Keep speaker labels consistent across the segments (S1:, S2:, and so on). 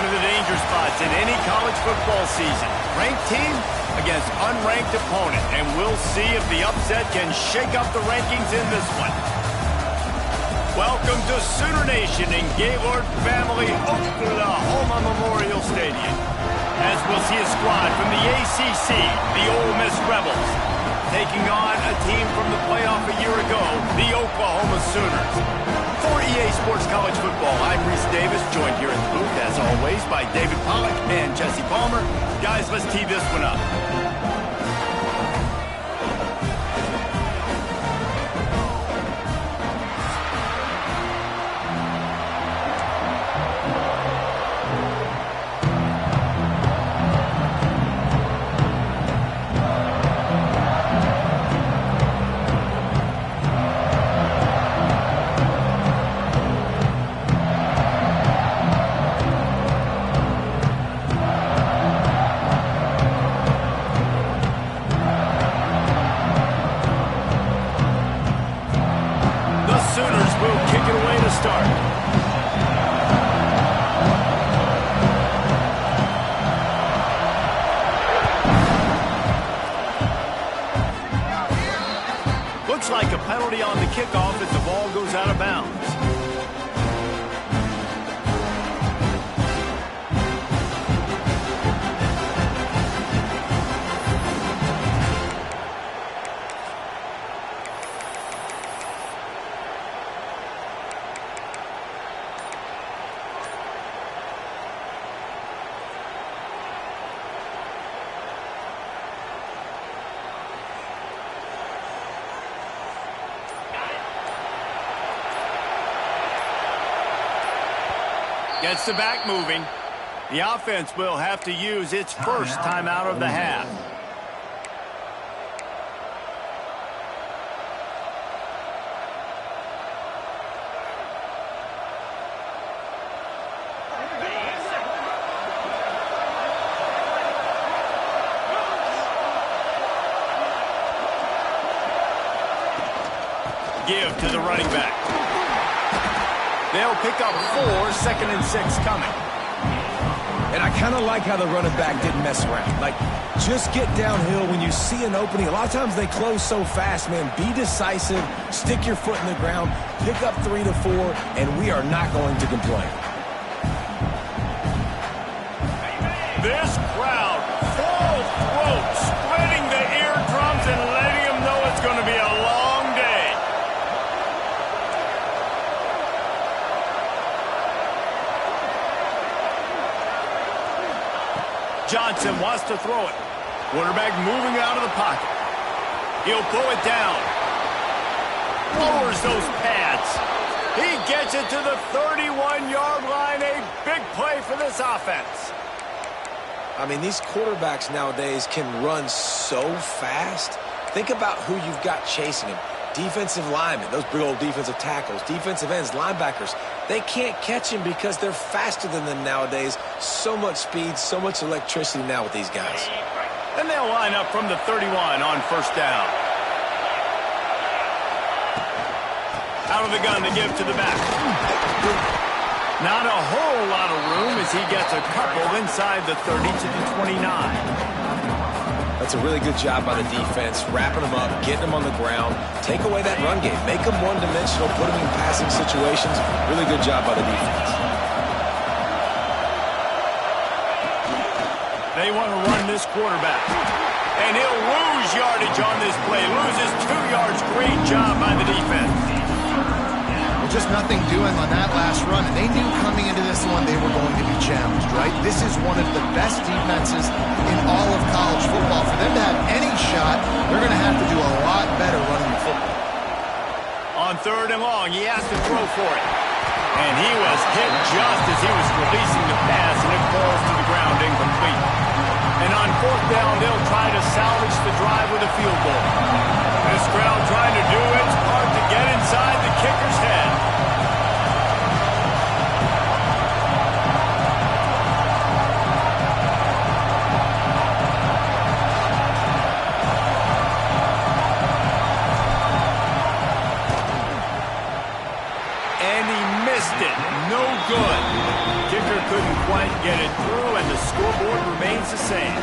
S1: of the danger spots in any college football season. Ranked team against unranked opponent, and we'll see if the upset can shake up the rankings in this one. Welcome to Sooner Nation in Gaylord Family Oklahoma Memorial Stadium, as we'll see a squad from the ACC, the Ole Miss Rebels, taking on a team from the playoff a year ago, the Oklahoma Sooners. For EA Sports College Football, I'm Reese Davis, joined here in the booth, as always, by David Pollack and Jesse Palmer. Guys, let's tee this one up. Looks like a penalty on the kickoff as the ball goes out of bounds. Gets the back moving. The offense will have to use its first timeout of the half. Give to the running back. They'll pick up 4, 2nd and 6 coming.
S2: And I kind of like how the running back didn't mess around. Like, just get downhill when you see an opening. A lot of times they close so fast, man. Be decisive, stick your foot in the ground, pick up 3 to 4, and we are not going to complain.
S1: This crowd, full throat, splitting the eardrums and letting them know it's going to be a long day. Johnson wants to throw it. Quarterback moving out of the pocket. He'll pull it down. Lowers those pads. He gets it to the 31-yard line. A big play for this offense.
S2: I mean, these quarterbacks nowadays can run so fast. Think about who you've got chasing them. Defensive linemen, those big old defensive tackles, defensive ends, linebackers. They can't catch him because they're faster than them nowadays. So much speed, so much electricity now with these guys.
S1: And they'll line up from the 31 on first down. Out of the gun to give to the back. Not a whole lot of room as he gets a couple inside the 30 to the 29.
S2: That's a really good job by the defense, wrapping them up, getting them on the ground, take away that run game, make them one-dimensional, put them in passing situations. Really good job by the defense.
S1: They want to run this quarterback. And he'll lose yardage on this play. Loses 2 yards. Great job by the defense.
S3: Just nothing doing on that last run, and they knew coming into this one they were going to be challenged, right? This is one of the best defenses in all of college football. For them to have any shot, they're going to have to do a lot better running the football.
S1: On 3rd and long, he has to throw for it. And he was hit just as he was releasing the pass, and it falls to the ground incomplete. And on 4th down, they'll try to salvage the drive with a field goal. This crowd trying to do its part to get inside the kicker's head. it. No good. Kicker couldn't quite get it through, and the scoreboard remains the same.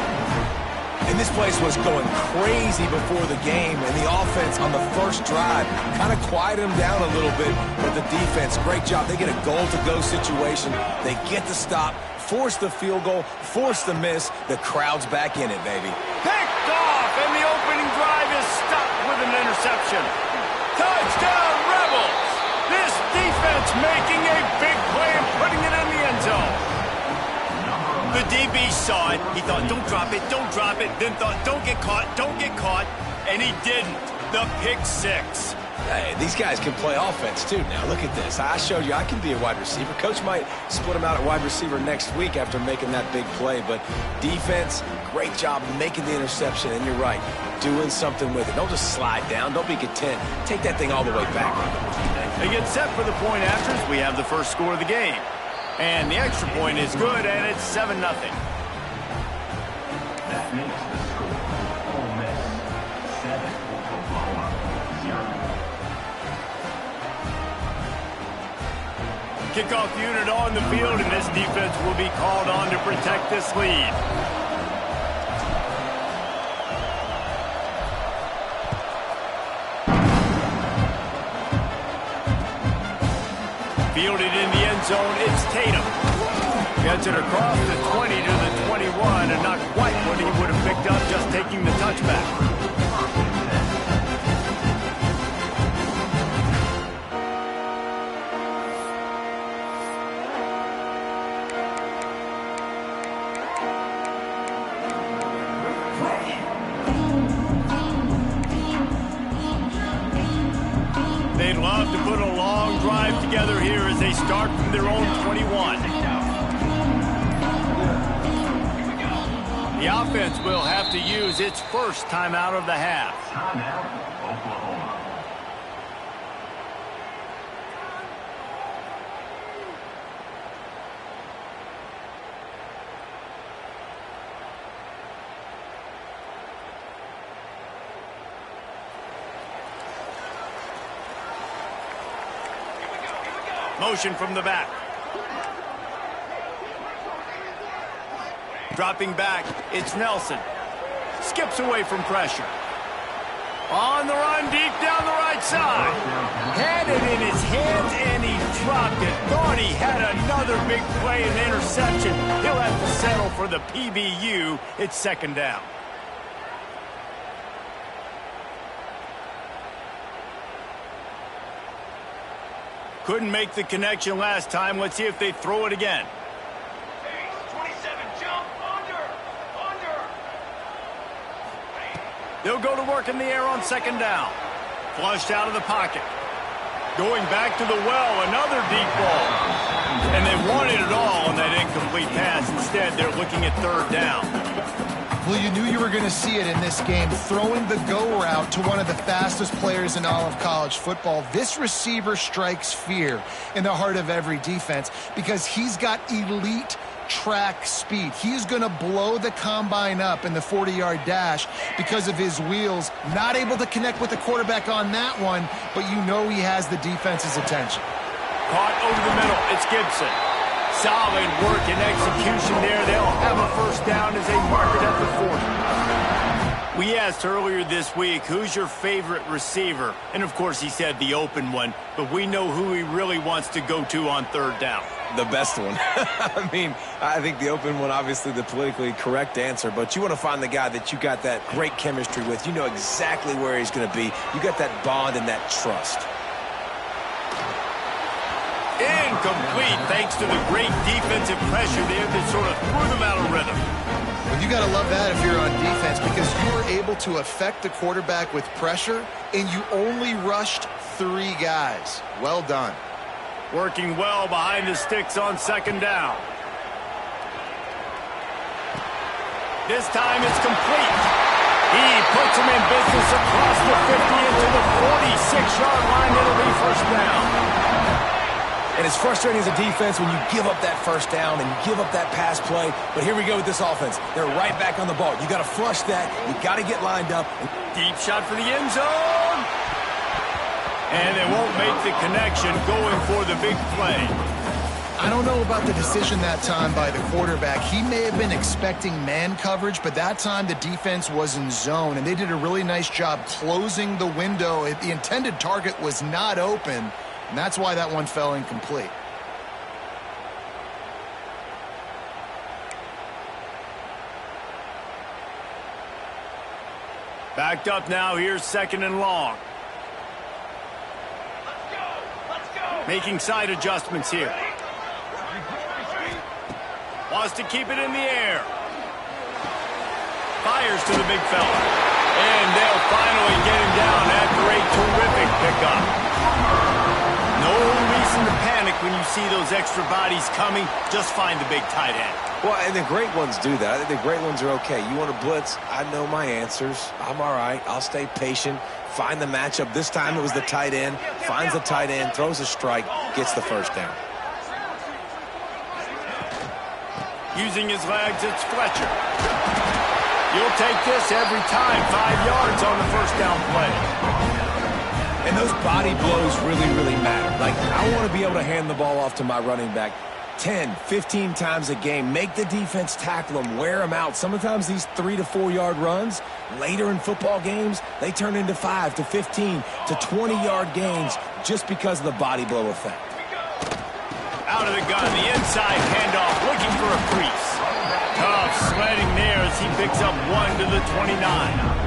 S2: And this place was going crazy before the game, and the offense on the first drive kind of quieted them down a little bit, but the defense, great job. They get a goal-to-go situation. They get the stop, force the field goal, force the miss. The crowd's back in it, baby.
S1: Picked off, and the opening drive is stopped with an interception. Touchdown, Rebels! This defense making a big play and putting it in the end zone. The DB saw it. He thought, don't drop it, then thought, don't get caught, and he didn't. The pick six.
S2: Hey, these guys can play offense, too. Now, look at this. I showed you I can be a wide receiver. Coach might split him out at wide receiver next week after making that big play, but defense, great job making the interception, and you're right, doing something with it. Don't just slide down. Don't be content. Take that thing all the way back.
S1: They get set for the point afters. We have the first score of the game. And the extra point is good, and it's 7-0.
S4: That makes the score Ole Miss 7, Oklahoma 0.
S1: Kickoff unit on the field, and this defense will be called on to protect this lead. Fielded in the end zone, it's Tatum. Gets it across the 20 to the 21, and not quite what he would have picked up just taking the touchback. They'd love to put a long drive together here as they start from their own 21. The offense will have to use its first timeout of the half.
S4: Timeout, Oklahoma.
S1: Motion from the back. Dropping back, it's Nelson. Skips away from pressure. On the run, deep down the right side. Had it in his hands, and he dropped it. Thought he had another big play and interception. He'll have to settle for the PBU. It's second down. Couldn't make the connection last time. Let's see if they throw it again.
S4: 27, jump, under.
S1: They'll go to work in the air on second down. Flushed out of the pocket. Going back to the well, another deep ball. And they wanted it all on that incomplete pass. Instead, they're looking at third down.
S3: Well, you knew you were going to see it in this game, throwing the go route to one of the fastest players in all of college football. This receiver strikes fear in the heart of every defense because he's got elite track speed. He's going to blow the combine up in the 40-yard dash because of his wheels. Not able to connect with the quarterback on that one, but you know he has the defense's attention.
S1: Caught over the middle. It's Gibson. Solid work and execution there. They'll have a first down as they mark it at the 40. We asked earlier this week, who's your favorite receiver? And, of course, he said the open one, but we know who he really wants to go to on third down.
S2: The best one. I mean, I think the open one, obviously the politically correct answer, but you want to find the guy that you got that great chemistry with. You know exactly where he's going to be. You got that bond and that trust.
S1: Incomplete, thanks to the great defensive pressure there that sort of threw them out of rhythm.
S3: Well, you got to love that if you're on defense because you were able to affect the quarterback with pressure, and you only rushed 3 guys. Well done.
S1: Working well behind the sticks on second down. This time it's complete. He puts him in business across the 50 into the 46-yard line. It'll be first down.
S2: And it's frustrating as a defense when you give up that first down and you give up that pass play. But here we go with this offense. They're right back on the ball. You got to flush that. You got to get lined up.
S1: Deep shot for the end zone. And they won't make the connection going for the big play.
S3: I don't know about the decision that time by the quarterback. He may have been expecting man coverage, but that time the defense was in zone, and they did a really nice job closing the window. The intended target was not open, and that's why that one fell incomplete.
S1: Backed up now, here's 2nd and long. Making side adjustments here. Wants to keep it in the air. Fires to the big fella. And they'll finally get him down after a terrific pickup. No reason to panic when you see those extra bodies coming. Just find the big tight end.
S2: Well, and the great ones do that. I think the great ones are okay. You want to blitz? I know my answers. I'm all right. I'll stay patient. Find the matchup. This time it was the tight end. Finds the tight end, throws a strike, gets the first down.
S1: Using his legs, it's Fletcher. You'll take this every time. 5 yards on the first down play.
S2: And those body blows really, really matter. Like, I want to be able to hand the ball off to my running back 10, 15 times a game. Make the defense tackle them, wear them out. Sometimes these 3 to 4 yard runs, later in football games, they turn into 5 to 15 to 20-yard gains just because of the body blow effect.
S1: Out of the gun, the inside handoff, looking for a crease. Tough sledding there as he picks up 1 to the 29.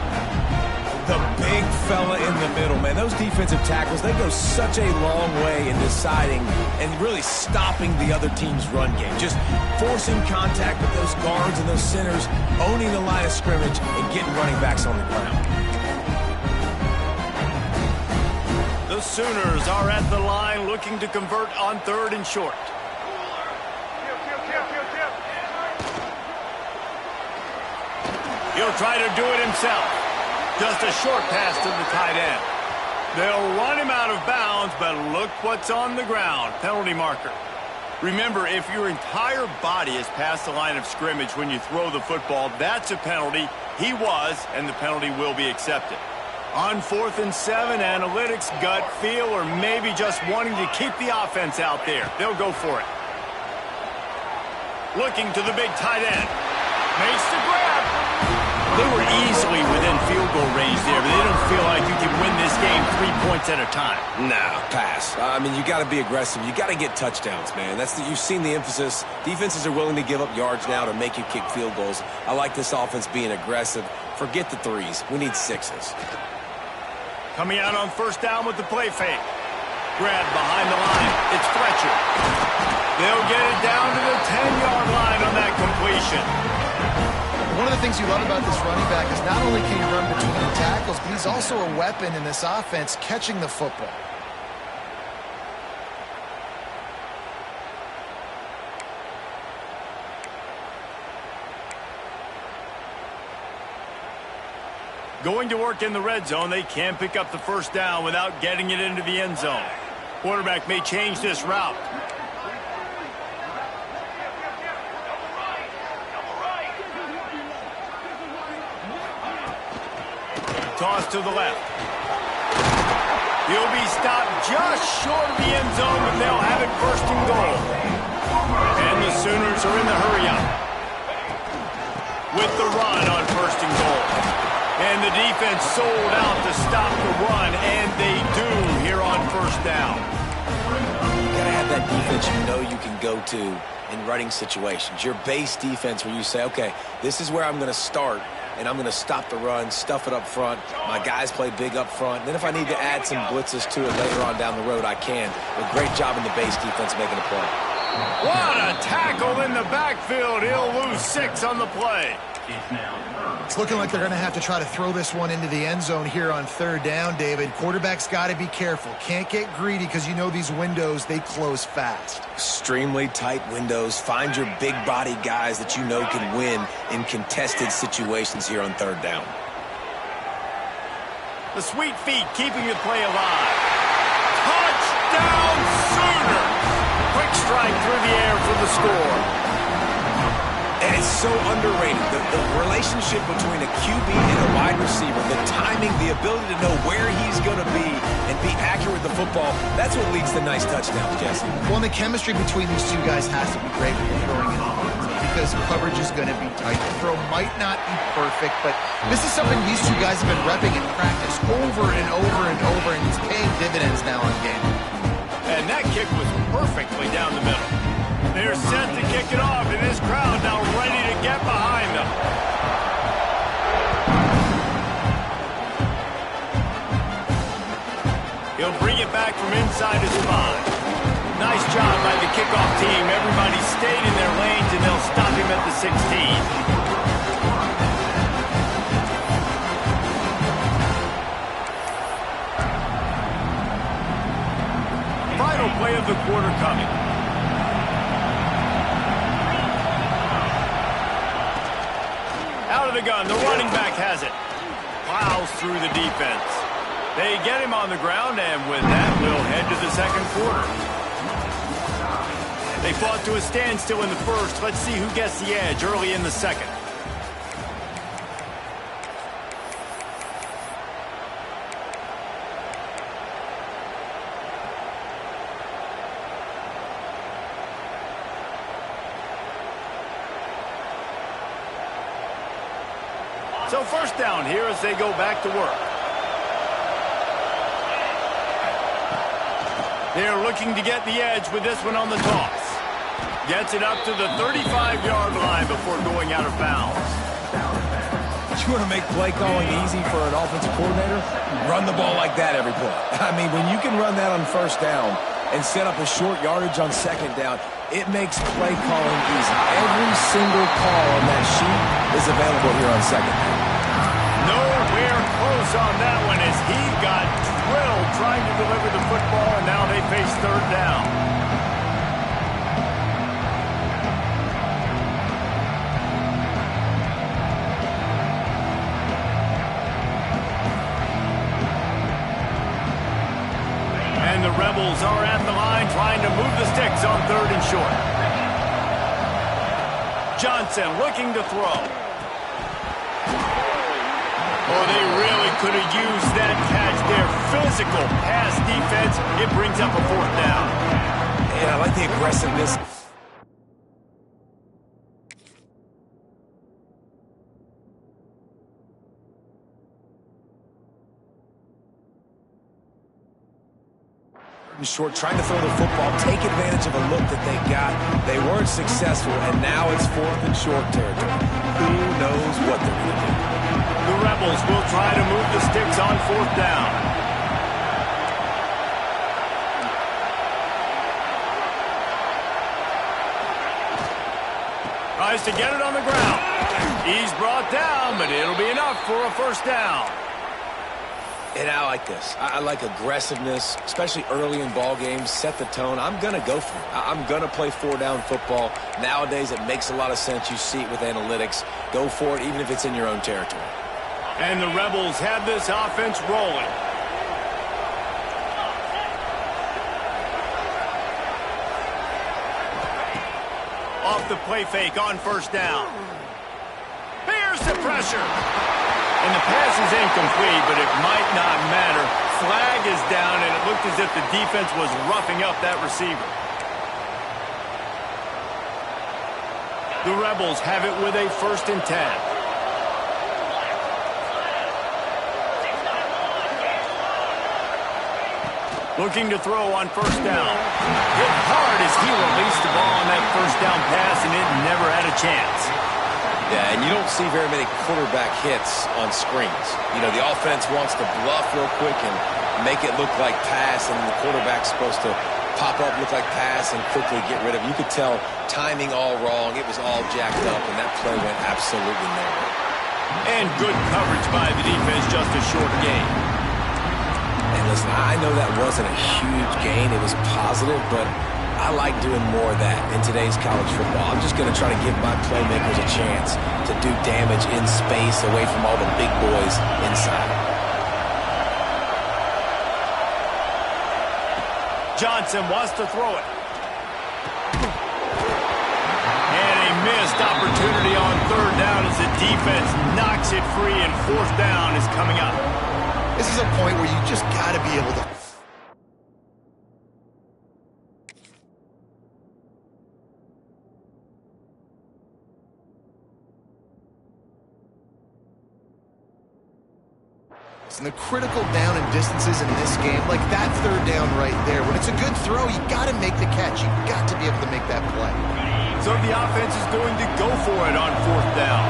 S2: The big fella in the middle, man. Those defensive tackles, they go such a long way in deciding and really stopping the other team's run game. Just forcing contact with those guards and those centers, owning the line of scrimmage, and getting running backs on the ground.
S1: The Sooners are at the line looking to convert on 3rd and short. He'll try to do it himself. Just a short pass to the tight end. They'll run him out of bounds, but look what's on the ground. Penalty marker. Remember, if your entire body is past the line of scrimmage when you throw the football, that's a penalty. He was, and the penalty will be accepted. On 4th and 7, analytics, gut feel, or maybe just wanting to keep the offense out there. They'll go for it. Looking to the big tight end. Makes the grab. They were easily within field goal range there, but they don't feel like you can win this game 3 points at a time.
S2: Nah, pass. I mean, you got to be aggressive. You got to get touchdowns, man. You've seen the emphasis. Defenses are willing to give up yards now to make you kick field goals. I like this offense being aggressive. Forget the 3s. We need 6s.
S1: Coming out on 1st down with the play fake. Grab behind the line. It's Fletcher. They'll get it down to the 10-yard line on that completion.
S3: One of the things you love about this running back is not only can he run between the tackles, but he's also a weapon in this offense catching the football.
S1: Going to work in the red zone, they can pick up the 1st down without getting it into the end zone. Quarterback may change this route. Toss to the left. He'll be stopped just short of the end zone, but they'll have it 1st and goal. And the Sooners are in the hurry-up. With the run on 1st and goal. And the defense sold out to stop the run, and they do here on 1st down.
S2: You got to have that defense you know you can go to in running situations. Your base defense where you say, okay, this is where I'm going to start, and I'm going to stop the run, stuff it up front. My guys play big up front. Then if I need to add some blitzes to it later on down the road, I can. A great job in the base defense making a play.
S1: What a tackle in the backfield. He'll lose 6 on the play.
S3: It's looking like they're going to have to try to throw this one into the end zone here on 3rd down, David. Quarterback's got to be careful. Can't get greedy because you know these windows, they close fast.
S2: Extremely tight windows. Find your big body guys that you know can win in contested situations here on 3rd down.
S1: The sweet feet keeping the play alive. Touchdown Sooners! Quick strike through the air for the score.
S2: And it's so underrated. The relationship between a QB and a wide receiver, the timing, the ability to know where he's going to be and be accurate with the football, that's what leads to nice touchdowns, Jesse.
S3: Well, and the chemistry between these two guys has to be great when you're throwing it on because coverage is going to be tight. The throw might not be perfect, but this is something these two guys have been repping in practice over and over and over, and it's paying dividends now in game.
S1: And that kick was perfectly down the middle. They're set to kick it off, and this crowd now ready to get behind them. He'll bring it back from inside his 5. Nice job by the kickoff team. Everybody stayed in their lanes, and they'll stop him at the 16. Final play of the quarter coming. Out of the gun, the running back has it. Plows through the defense. They get him on the ground, and with that, we'll head to the second quarter. They fought to a standstill in the first. Let's see who gets the edge early in the second. So first down here as they go back to work. They're looking to get the edge with this one on the toss. Gets it up to the 35-yard line before going out of bounds.
S2: You want to make play calling easy for an offensive coordinator? Run the ball like that every play. I mean, when you can run that on first down and set up a short yardage on second down, it makes play calling easy. Every single call on that sheet is available here on second down.
S1: Nowhere close on that one as he got drilled trying to deliver the football, and now they face third down. And the Rebels are at the line trying to move the sticks on third and short. Johnson looking to throw. Oh, they really could have used that catch there. Physical pass defense. It brings up a fourth down.
S2: And I like the aggressiveness. Short, trying to throw the football, take advantage of a look that they got. They weren't successful, and now it's fourth and short territory. Who knows what they're going to do?
S1: The Rebels will try to move the sticks on fourth down. Tries to get it on the ground. He's brought down, but it'll be enough for a first down.
S2: And I like this. I like aggressiveness, especially early in ball games. Set the tone. I'm going to go for it. I'm going to play four-down football. Nowadays, it makes a lot of sense. You see it with analytics. Go for it, even if it's in your own territory.
S1: And the Rebels have this offense rolling. Off the play fake on first down. Here's the pressure. And the pass is incomplete, but it might not matter. Flag is down, and it looked as if the defense was roughing up that receiver. The Rebels have it with a 1st and 10. Looking to throw on first down. Hit hard as he released the ball on that first down pass, and it never had a chance.
S2: Yeah, and you don't see very many quarterback hits on screens. You know, the offense wants to bluff real quick and make it look like pass, and the quarterback's supposed to pop up, look like pass, and quickly get rid of it. You could tell timing all wrong. It was all jacked up, and that play went absolutely nowhere.
S1: And good coverage by the defense, just a short gain.
S2: And listen, I know that wasn't a huge gain. It was positive, but I like doing more of that in today's college football. I'm just going to try to give my playmakers a chance to do damage in space away from all the big boys inside. Johnson wants to throw it.
S1: And a missed opportunity on third down as the defense knocks it free and fourth down is coming up.
S3: This is a point where you just got to be able to... And the critical down and distances in this game, like that third down right there, when it's a good throw, you got to make the catch. You got to be able to make that play.
S1: So the offense is going to go for it on fourth down.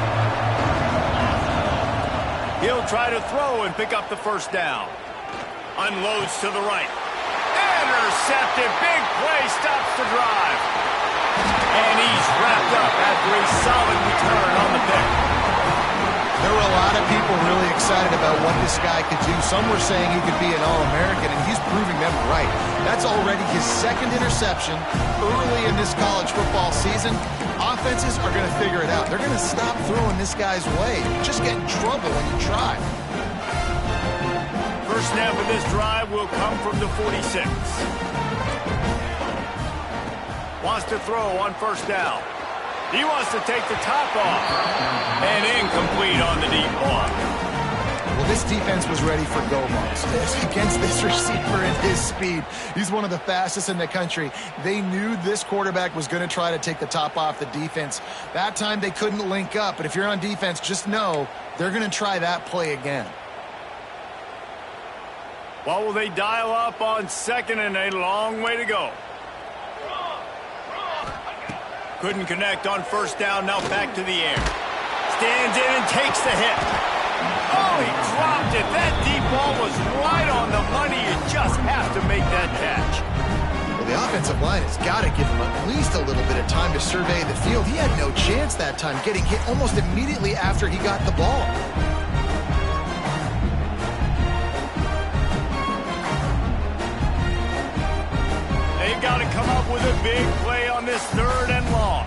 S1: He'll try to throw and pick up the first down. Unloads to the right. Intercepted. Big play stops the drive. And he's wrapped up after a solid return on the pick.
S3: There were a lot of people really excited about what this guy could do. Some were saying he could be an All-American, and he's proving them right. That's already his second interception early in this college football season. Offenses are going to figure it out. They're going to stop throwing this guy's way. You just get in trouble when you try.
S1: First snap of this drive will come from the 46. Wants to throw on first down. He wants to take the top off. And incomplete on the deep ball.
S3: Well, this defense was ready for go-balls against this receiver and his speed. He's one of the fastest in the country. They knew this quarterback was going to try to take the top off the defense. That time they couldn't link up, but if you're on defense, just know they're going to try that play again.
S1: What will they dial up on second and a long way to go? Couldn't connect on first down, now back to the air. Stands in and takes the hit. Oh, he dropped it. That deep ball was right on the money. You just have to make that catch.
S3: Well, the offensive line has got to give him at least a little bit of time to survey the field. He had no chance that time, getting hit almost immediately after he got the ball.
S1: They've got to come up with a big play on this third and long.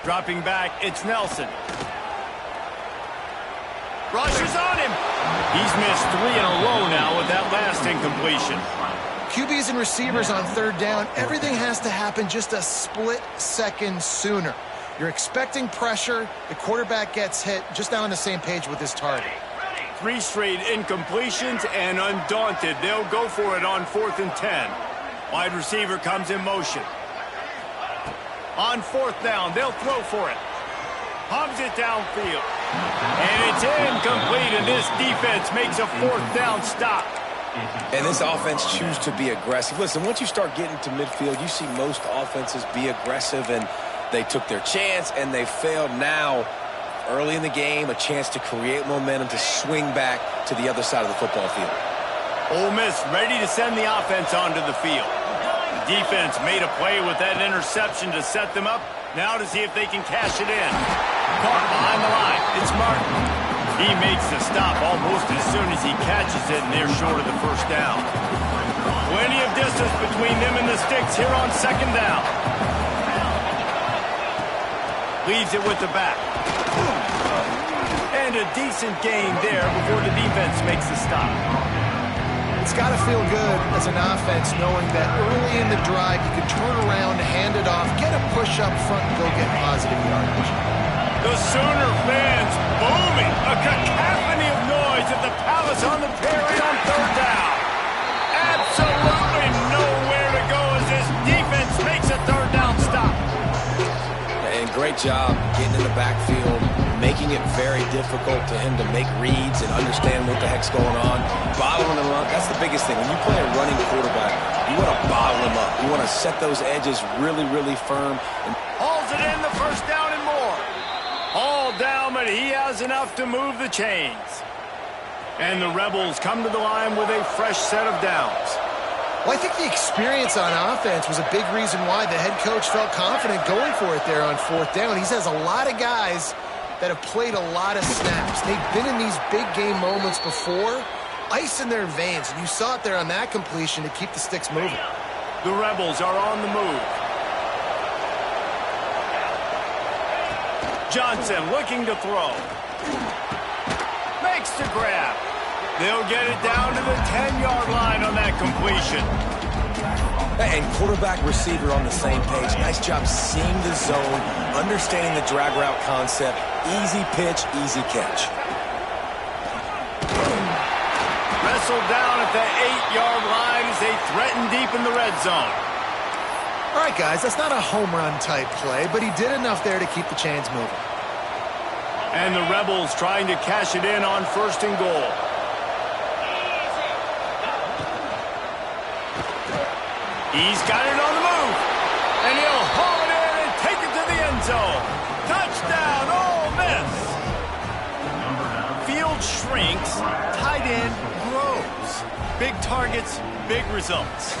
S1: Dropping back, it's Nelson. Rushes on him. He's missed 3 in a row now with that last incompletion.
S3: QBs and receivers on third down, everything has to happen just a split second sooner. You're expecting pressure, the quarterback gets hit, just now on the same page with his target.
S1: 3 straight incompletions, and undaunted, they'll go for it on 4th and 10. Wide receiver comes in motion. On 4th down, they'll throw for it. Hubs it downfield. And it's incomplete, and this defense makes a 4th down stop.
S2: And this offense chooses to be aggressive. Listen, once you start getting to midfield, you see most offenses be aggressive, and they took their chance, and they failed. Now, early in the game, a chance to create momentum, to swing back to the other side of the football field.
S1: Ole Miss ready to send the offense onto the field. The defense made a play with that interception to set them up. Now to see if they can cash it in. Caught behind the line. It's Martin. He makes the stop almost as soon as he catches it, and they're short of the first down. Plenty of distance between them and the sticks here on second down. Leaves it with the back. And a decent gain there before the defense makes the stop.
S3: It's got to feel good as an offense knowing that early in the drive you can turn around, hand it off, get a push up front, and go get positive yardage.
S1: The Sooner fans booming. A cacophony of noise at the Palace on the Prairie on third down. Absolutely nowhere to go as this defense makes a third down stop.
S2: And great job getting in the backfield, making it very difficult to him to make reads and understand what the heck's going on. Bottling him up, that's the biggest thing. When you play a running quarterback, you want to bottle him up. You want to set those edges really, really firm. And
S1: hauls it in, the first down and more. All down, but he has enough to move the chains. And the Rebels come to the line with a fresh set of downs.
S3: Well, I think the experience on offense was a big reason why the head coach felt confident going for it there on 4th down. He has a lot of guys that have played a lot of snaps. They've been in these big game moments before, ice in their veins, and you saw it there on that completion to keep the sticks moving.
S1: The Rebels are on the move. Johnson looking to throw. Makes the grab. They'll get it down to the 10-yard line on that completion.
S2: And quarterback receiver on the same page. Nice job seeing the zone, understanding the drag route concept. Easy pitch, easy catch.
S1: Wrestled down at the 8-yard line as they threaten deep in the red zone.
S3: All right, guys, that's not a home run type play, but he did enough there to keep the chains moving.
S1: And the Rebels trying to cash it in on 1st and goal. He's got it on the move. And he'll haul it in and take it to the end zone. Touchdown, Ole Miss. Field shrinks, tight end grows. Big targets, big results.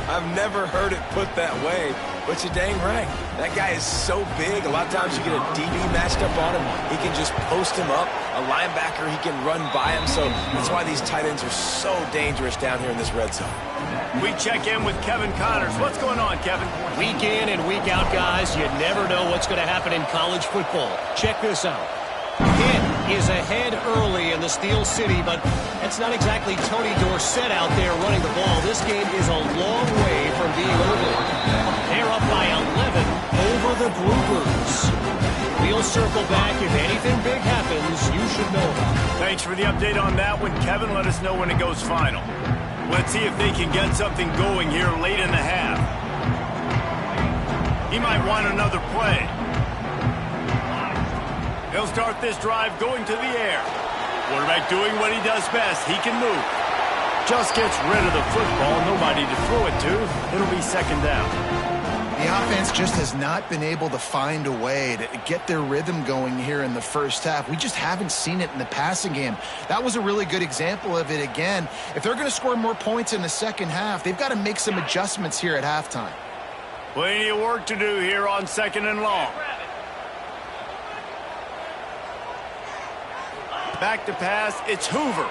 S2: I've never heard it put that way, but you're dang right. That guy is so big. A lot of times you get a DB matched up on him. He can just post him up. A linebacker, he can run by him. So that's why these tight ends are so dangerous down here in this red zone.
S1: We check in with Kevin Connors. What's going on, Kevin?
S5: Week in and week out, guys, you never know what's going to happen in college football. Check this out. Pitt is ahead early in the Steel City, but it's not exactly Tony Dorsett out there running the ball. This game is a long way from being over. They're up by 11 over the Bluebirds. We'll circle back. If anything big happens, you should know about it.
S1: Thanks for the update on that one, Kevin. Let us know when it goes final. Let's see if they can get something going here late in the half. He might want another play. He'll start this drive going to the air. Quarterback doing what he does best. He can move. Just gets rid of the football. Nobody to throw it to. It'll be 2nd down.
S3: The offense just has not been able to find a way to get their rhythm going here in the first half. We just haven't seen it in the passing game. That was a really good example of it again. If they're going to score more points in the second half, they've got to make some adjustments here at halftime.
S1: Plenty of work to do here on 2nd and long. Back to pass, it's Hoover.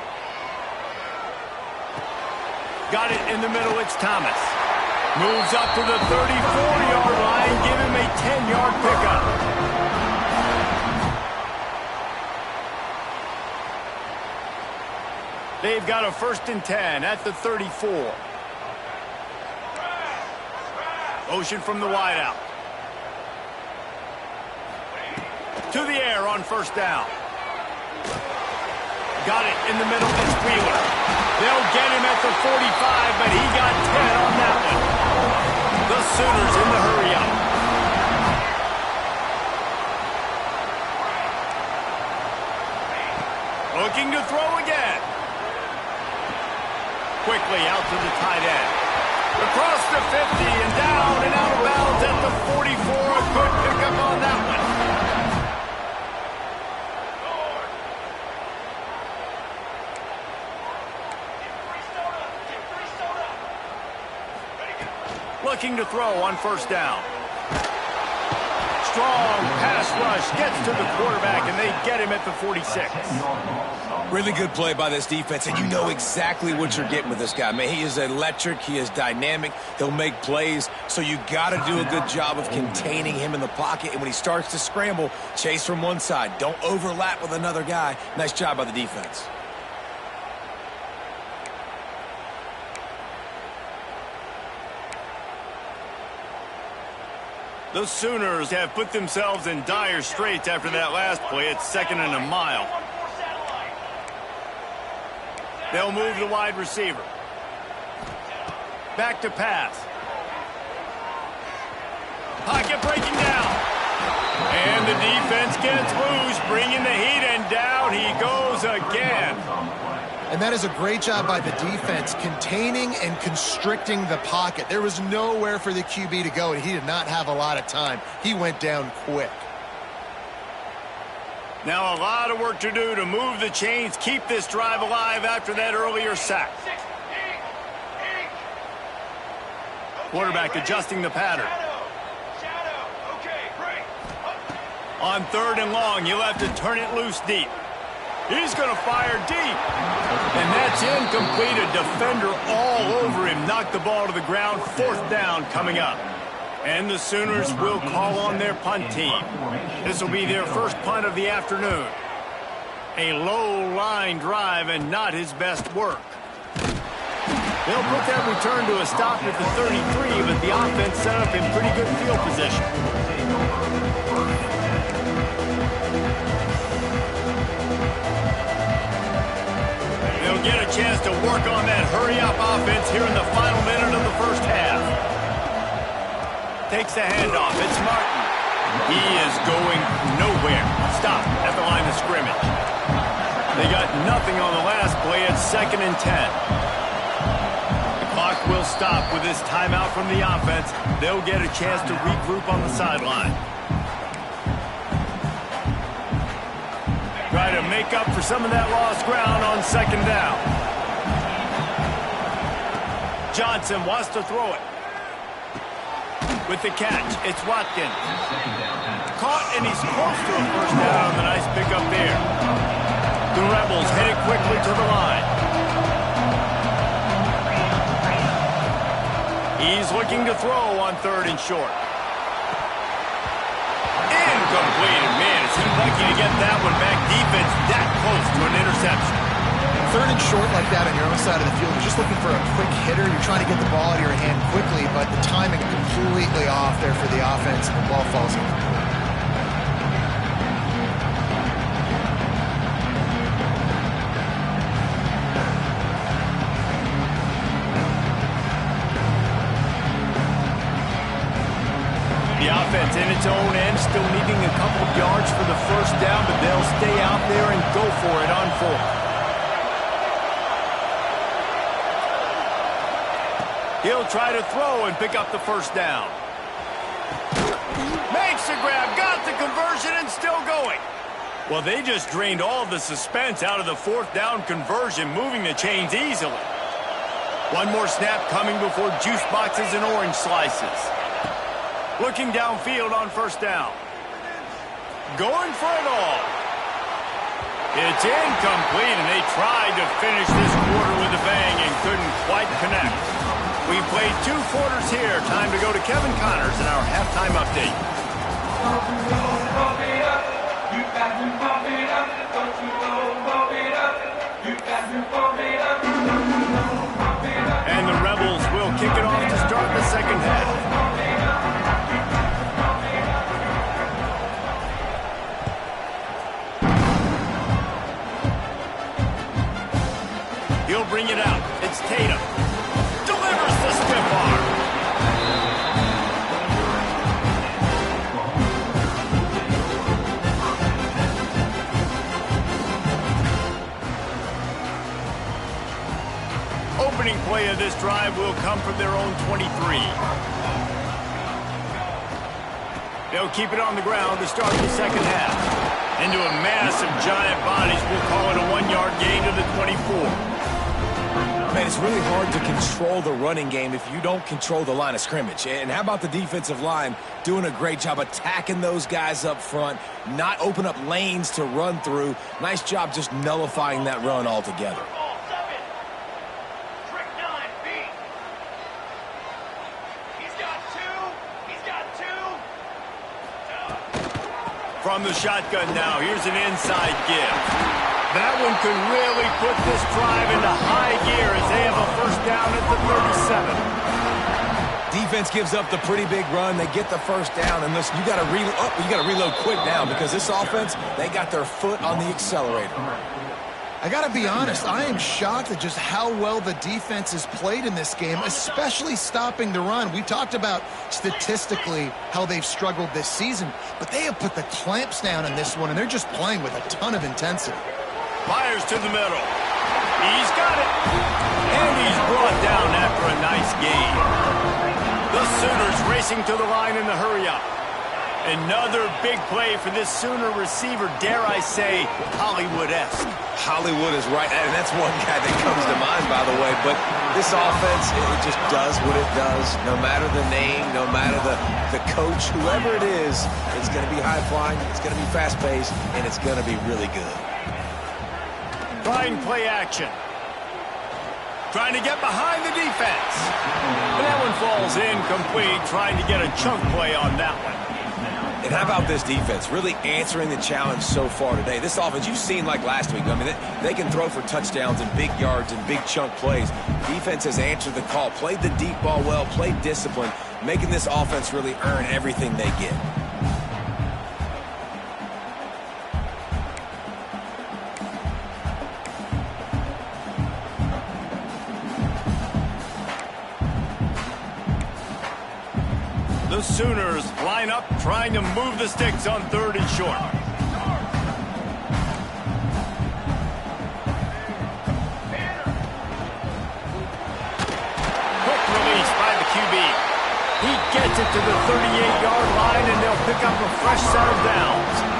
S1: Got it in the middle, it's Thomas. Moves up to the 34-yard line, give him a 10-yard pickup. They've got a 1st and 10 at the 34. Motion from the wideout. To the air on 1st down. Got it in the middle, it's Wheeler. They'll get him at the 45, but he got 10 on that one. The Sooners in the hurry-up. Looking to throw again. Quickly out to the tight end. Across the 50 and down and out of bounds at the 44. A good pickup on that one. Looking to throw on 1st down. Strong pass rush gets to the quarterback, and they get him at the 46.
S2: Really good play by this defense, and you know exactly what you're getting with this guy. Man, he is electric. He is dynamic. He'll make plays, so you got to do a good job of containing him in the pocket. And when he starts to scramble, chase from one side. Don't overlap with another guy. Nice job by the defense.
S1: The Sooners have put themselves in dire straits after that last play. It's 2nd and a mile. They'll move the wide receiver. Back to pass. Pocket breaking down. And the defense gets loose, bringing the heat, and down he goes again.
S3: And that is a great job by the defense, containing and constricting the pocket. There was nowhere for the QB to go, and he did not have a lot of time. He went down quick.
S1: Now a lot of work to do to move the chains, keep this drive alive after that earlier sack. Quarterback adjusting the pattern. On 3rd and long, you'll have to turn it loose deep. He's going to fire deep. And that's incomplete. A defender all over him. Knocked the ball to the ground. 4th down coming up. And the Sooners will call on their punt team. This will be their first punt of the afternoon. A low-line drive and not his best work. They'll put that return to a stop at the 33, but the offense set up in pretty good field position. They'll get a chance to work on that hurry-up offense here in the final minute of the first half. Takes the handoff. It's Martin. He is going nowhere. Stop at the line of scrimmage. They got nothing on the last play. It's 2nd and 10. The clock will stop with this timeout from the offense. They'll get a chance to regroup on the sideline. Try to make up for some of that lost ground on 2nd down. Johnson wants to throw it. With the catch, it's Watkins. Caught, and he's close to a first down. A nice pickup there. The Rebels headed quickly to the line. He's looking to throw on 3rd and short. Incomplete. And man, is he lucky to get that one back. Defense that close to an interception.
S3: 3rd and short like that on your own side of the field, you're just looking for a quick hitter. You're trying to get the ball out of your hand quickly, but the timing completely off there for the offense, and the ball falls in.
S1: The offense in its own end, still needing a couple of yards for the first down, but they'll stay out there and go for it on 4th. He'll try to throw and pick up the first down. Makes the grab, got the conversion, and still going. Well, they just drained all the suspense out of the 4th down conversion, moving the chains easily. One more snap coming before juice boxes and orange slices. Looking downfield on 1st down. Going for it all. It's incomplete, and they tried to finish this quarter with a bang and couldn't quite connect. We've played 2 quarters here. Time to go to Kevin Connors in our halftime update. And the Rebels will kick it off to start the 2nd half. He'll bring it out. It's Tatum. Delivers the stiff arm. Opening play of this drive will come from their own 23. They'll keep it on the ground to start the 2nd half. Into a mass of giant bodies, we'll call it a 1-yard gain to the 24.
S2: Man, it's really hard to control the running game if you don't control the line of scrimmage. And how about the defensive line doing a great job attacking those guys up front, not open up lanes to run through. Nice job just nullifying that run altogether.
S1: From the shotgun now, here's an inside give. That one could really put this drive into high gear as they have a first down at the 37.
S2: Defense gives up the pretty big run. They get the first down, and listen, you got to reload quick now because this offense, they got their foot on the accelerator.
S3: I got to be honest, I am shocked at just how well the defense has played in this game, especially stopping the run. We talked about statistically how they've struggled this season, but they have put the clamps down in this one, and they're just playing with a ton of intensity.
S1: Fires to the middle. He's got it. And he's brought down after a nice gain. The Sooners racing to the line in the hurry-up. Another big play for this Sooner receiver, dare I say, Hollywood-esque.
S2: Hollywood is right, and that's one guy that comes to mind, by the way. But this offense, it just does what it does. No matter the name, no matter the coach, whoever it is, it's going to be high-flying, it's going to be fast-paced, and it's going to be really good.
S1: Trying play action. Trying to get behind the defense. And that one falls incomplete, trying to get a chunk play on that one.
S2: And how about this defense? Really answering the challenge so far today. This offense, you've seen like last week. I mean, they can throw for touchdowns and big yards and big chunk plays. Defense has answered the call, played the deep ball well, played discipline, making this offense really earn everything they get.
S1: The Sooners line up, trying to move the sticks on 3rd and short. Quick release by the QB. He gets it to the 38-yard line, and they'll pick up a fresh set of downs.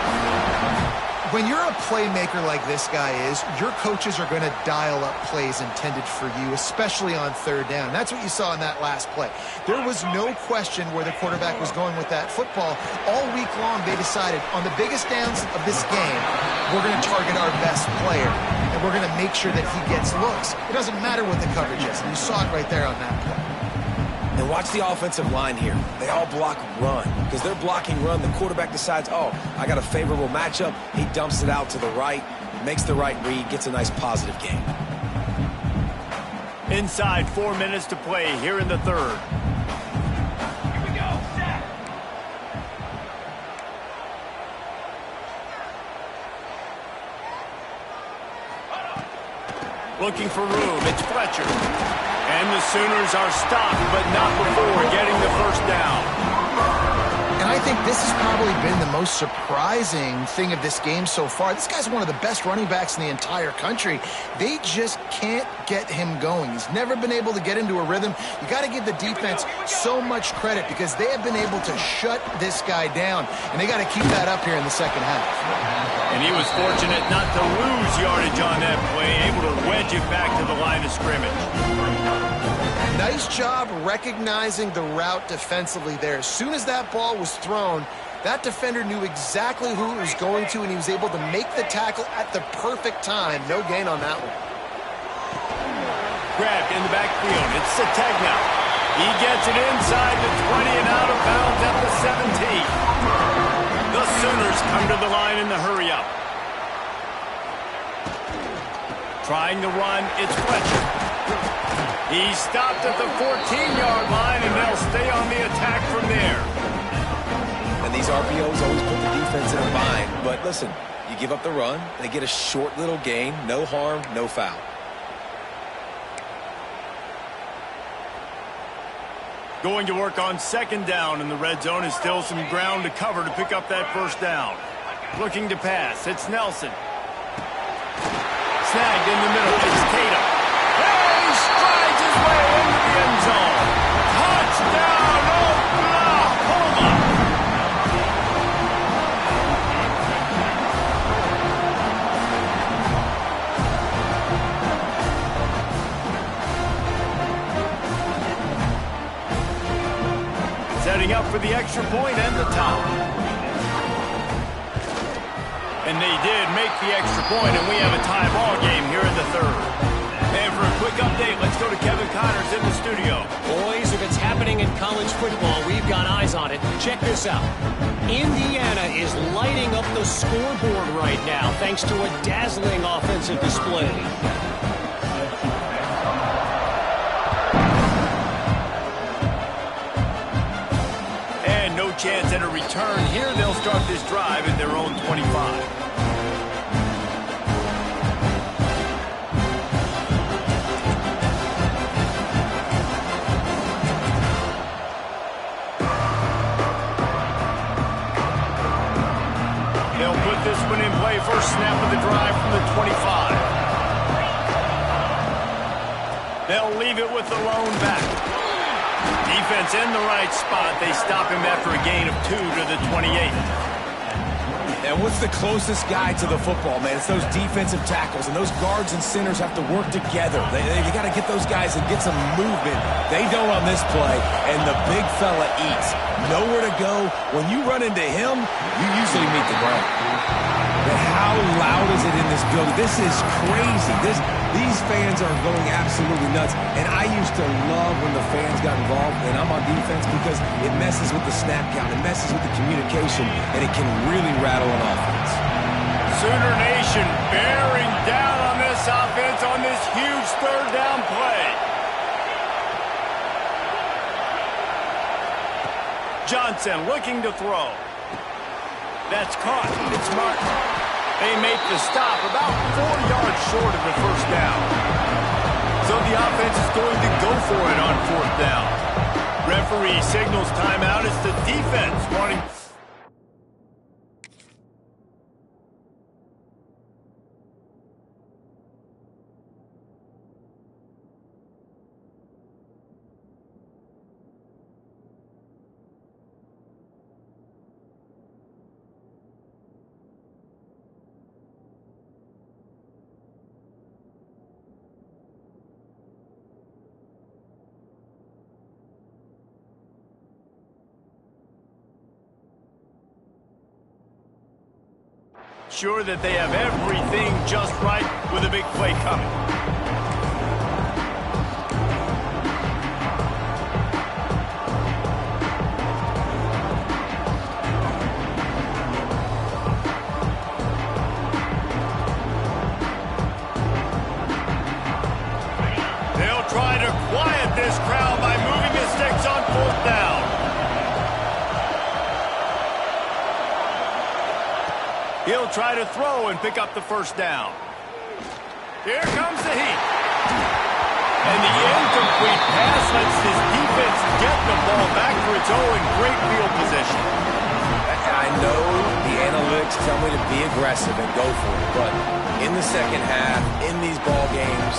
S3: When you're a playmaker like this guy is, your coaches are going to dial up plays intended for you, especially on 3rd down. That's what you saw in that last play. There was no question where the quarterback was going with that football. All week long, they decided on the biggest downs of this game, we're going to target our best player, and we're going to make sure that he gets looks. It doesn't matter what the coverage is, and you saw it right there on that play.
S2: And watch the offensive line here. They all block run. Because they're blocking run, the quarterback decides, oh, I got a favorable matchup. He dumps it out to the right, makes the right read, gets a nice positive gain.
S1: Inside 4 minutes to play here in the 3rd. Here we go. Set. Looking for room. It's Fletcher. And the Sooners are stopped, but not before getting the first down.
S3: And I think this has probably been the most surprising thing of this game so far. This guy's one of the best running backs in the entire country. They just can't get him going. He's never been able to get into a rhythm. You got to give the defense so much credit because they have been able to shut this guy down. And they got to keep that up here in the second half.
S1: And he was fortunate not to lose yardage on that play, able to wedge it back to the line of scrimmage.
S3: Nice job recognizing the route defensively there. As soon as that ball was thrown, that defender knew exactly who it was going to, and he was able to make the tackle at the perfect time. No gain on that one.
S1: Grabbed in the backfield. It's Sategna. He gets it inside the 20 and out of bounds at the 17. The Sooners come to the line in the hurry-up. Trying to run, it's Fletcher. He's stopped at the 14-yard line, and they'll stay on the attack from there.
S2: And these RPOs always put the defense in a bind. But listen, you give up the run, they get a short little gain, no harm, no foul.
S1: Going to work on 2nd down in the red zone, and still some ground to cover to pick up that first down. Looking to pass, it's Nelson. Snagged in the middle, it's Tatum. He strides his way into the end zone. Touchdown, Oklahoma! Setting up for the extra point and the top. And they did make the extra point, and we have a tie ball game here in the 3rd. And for a quick update, let's go to Kevin Connors in the studio.
S5: Boys, if it's happening in college football, we've got eyes on it. Check this out. Indiana is lighting up the scoreboard right now thanks to a dazzling offensive display.
S1: And no chance at a return here. They'll start this drive at their own 25. This one in play, first snap of the drive from the 25. They'll leave it with the lone back. Defense in the right spot. They stop him after a gain of 2 to the 28.
S2: And what's the closest guy to the football, man? It's those defensive tackles, and those guards and centers have to work together. You got to get those guys and get some movement. They don't on this play, and the big fella eats. Nowhere to go. When you run into him, you usually meet the ground. But how loud is it in this building? This is crazy. These fans are going absolutely nuts. And I used to love when the fans got involved, and I'm on defense, because it messes with the snap count, it messes with the communication, and it can really rattle an offense.
S1: Sooner Nation bearing down on this offense on this huge third down play. Johnson looking to throw. That's caught. It's Martin. They make the stop about 4 yards short of the first down. So the offense is going to go for it on 4th down. Referee signals timeout. It's the defense wanting... Sure that they have everything just right with a big play coming. They'll try to quiet this crowd by moving the sticks on 4th down. He'll try to throw and pick up the first down. Here comes the heat. And the incomplete pass lets this defense get the ball back for its own great field position.
S2: I know the analytics tell me to be aggressive and go for it, but in the second half, in these ball games,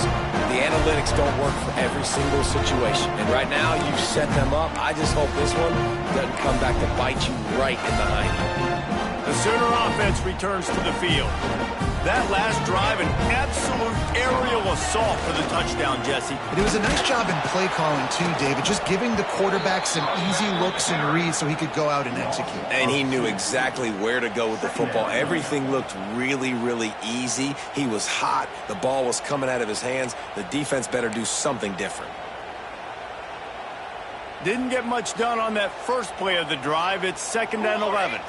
S2: the analytics don't work for every single situation. And right now, you've set them up. I just hope this one doesn't come back to bite you right in the hiney.
S1: The Sooner offense returns to the field. That last drive, an absolute aerial assault for the touchdown, Jesse.
S3: And it was a nice job in play calling too, David, just giving the quarterback some easy looks and reads so he could go out and execute.
S2: And he knew exactly where to go with the football. Everything looked really, really easy. He was hot. The ball was coming out of his hands. The defense better do something different.
S1: Didn't get much done on that first play of the drive. It's 2nd and 11.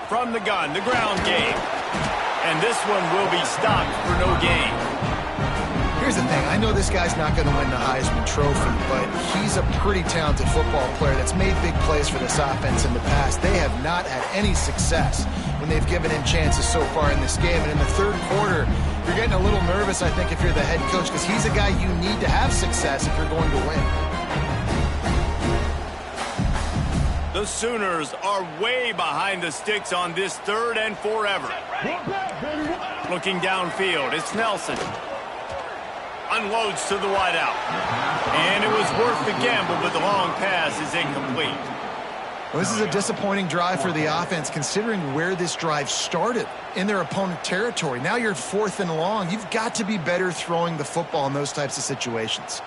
S1: From the gun, the ground game. And this one will be stopped for no gain.
S3: Here's the thing. I know this guy's not going to win the Heisman Trophy, but he's a pretty talented football player that's made big plays for this offense in the past. They have not had any success when they've given him chances so far in this game. And in the third quarter, you're getting a little nervous, I think, if you're the head coach, because he's a guy you need to have success if you're going to win.
S1: The Sooners are way behind the sticks on this 3rd and forever. Looking downfield, it's Nelson. Unloads to the wideout. And it was worth the gamble, but the long pass is incomplete.
S3: Well, this is a disappointing drive for the offense, considering where this drive started, in their opponent territory. Now you're 4th and long. You've got to be better throwing the football in those types of situations.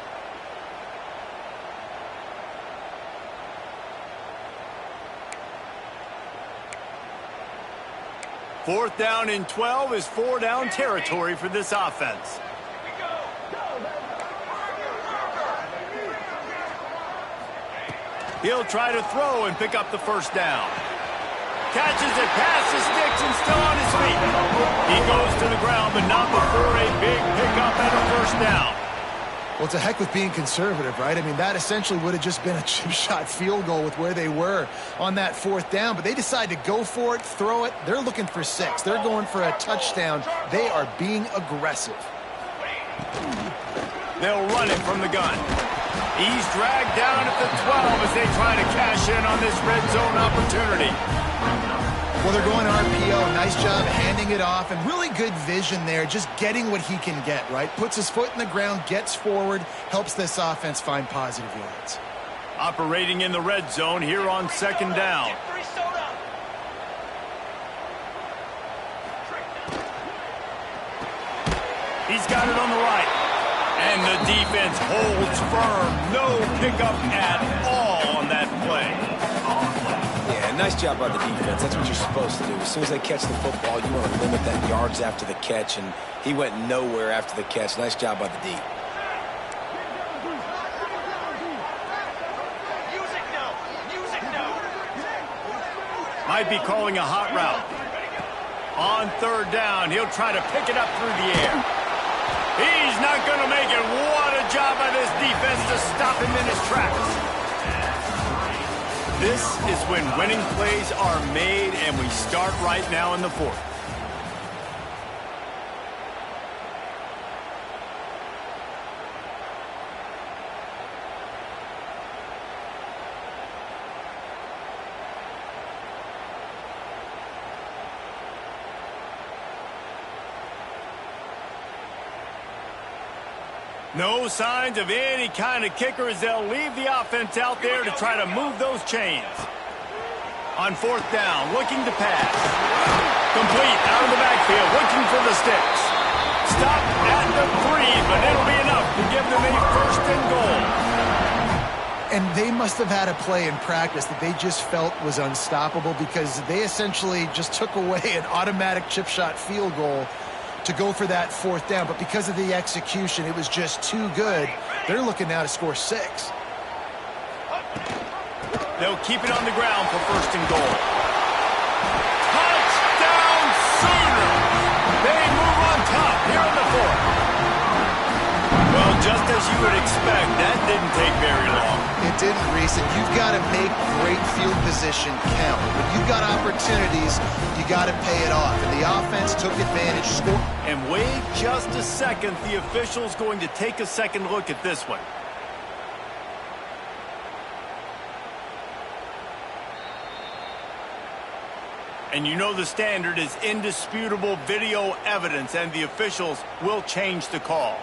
S1: Fourth down and 12 is 4-down territory for this offense. He'll try to throw and pick up the first down. Catches it past the sticks and still on his feet. He goes to the ground, but not before a big pickup and a first down.
S3: Well, it's a heck with being conservative, right? I mean, that essentially would have just been a chip shot field goal with where they were on that 4th down. But they decide to go for it, throw it. They're looking for 6. They're going for a touchdown. They are being aggressive.
S1: They'll run it from the gun. He's dragged down at the 12 as they try to cash in on this red zone opportunity.
S3: Well, they're going RPO. Nice job handing it off, and really good vision there, just getting what he can get, right? Puts his foot in the ground, gets forward, helps this offense find positive yards.
S1: Operating in the red zone here on 2nd down. He's got it on the right. And the defense holds firm. No pickup at all on that play.
S2: Yeah, nice job by the defense. That's what you're supposed to do. As soon as they catch the football, you want to limit that yards after the catch, and he went nowhere after the catch. Nice job by the D.
S1: Might be calling a hot route. On third down, he'll try to pick it up through the air. He's not going to make it. What a job by this defense to stop him in his tracks. This is when winning plays are made, and we start right now in the fourth. No signs of any kind of kicker as they'll leave the offense out there to try to move those chains. On fourth down, looking to pass. Complete out of the backfield, looking for the sticks. Stop at the 3, but it'll be enough to give them a first and goal.
S3: And they must have had a play in practice that they just felt was unstoppable, because they essentially just took away an automatic chip shot field goal to go for that fourth down. But because of the execution, it was just too good. They're looking now to score 6.
S1: They'll keep it on the ground for first and goal. Touchdown Sooners! They move on top here in the fourth. Well, just as you would expect, that didn't take very long.
S3: It didn't, Reese, and you've got to make great field position count. When you've got opportunities, you got to pay it off. And the offense took advantage, scored.
S1: And wait just a second. The official's going to take a second look at this one. And you know the standard is indisputable video evidence, and the officials will change the call.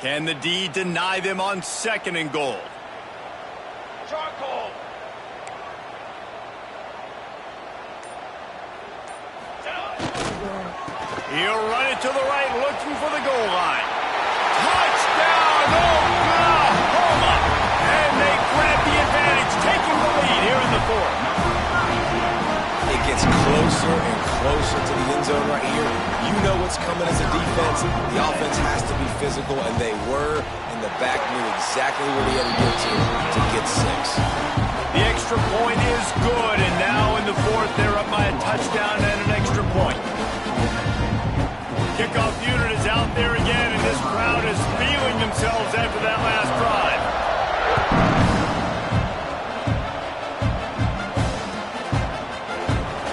S1: Can the D deny them on second and goal? Charcoal. He'll run it to the right, looking for the goal line. Touchdown, Oklahoma! And they grab the advantage, taking the lead here in the fourth.
S2: It gets closer and closer to the end zone right here. You know what's coming as a defense. The offense has to be physical, and they were. And the back knew exactly where he had to get 6.
S1: The extra point is good, and now in the fourth, they're up by a touchdown and an extra point. Kickoff unit is out there again, and this crowd is feeling themselves after that last drive.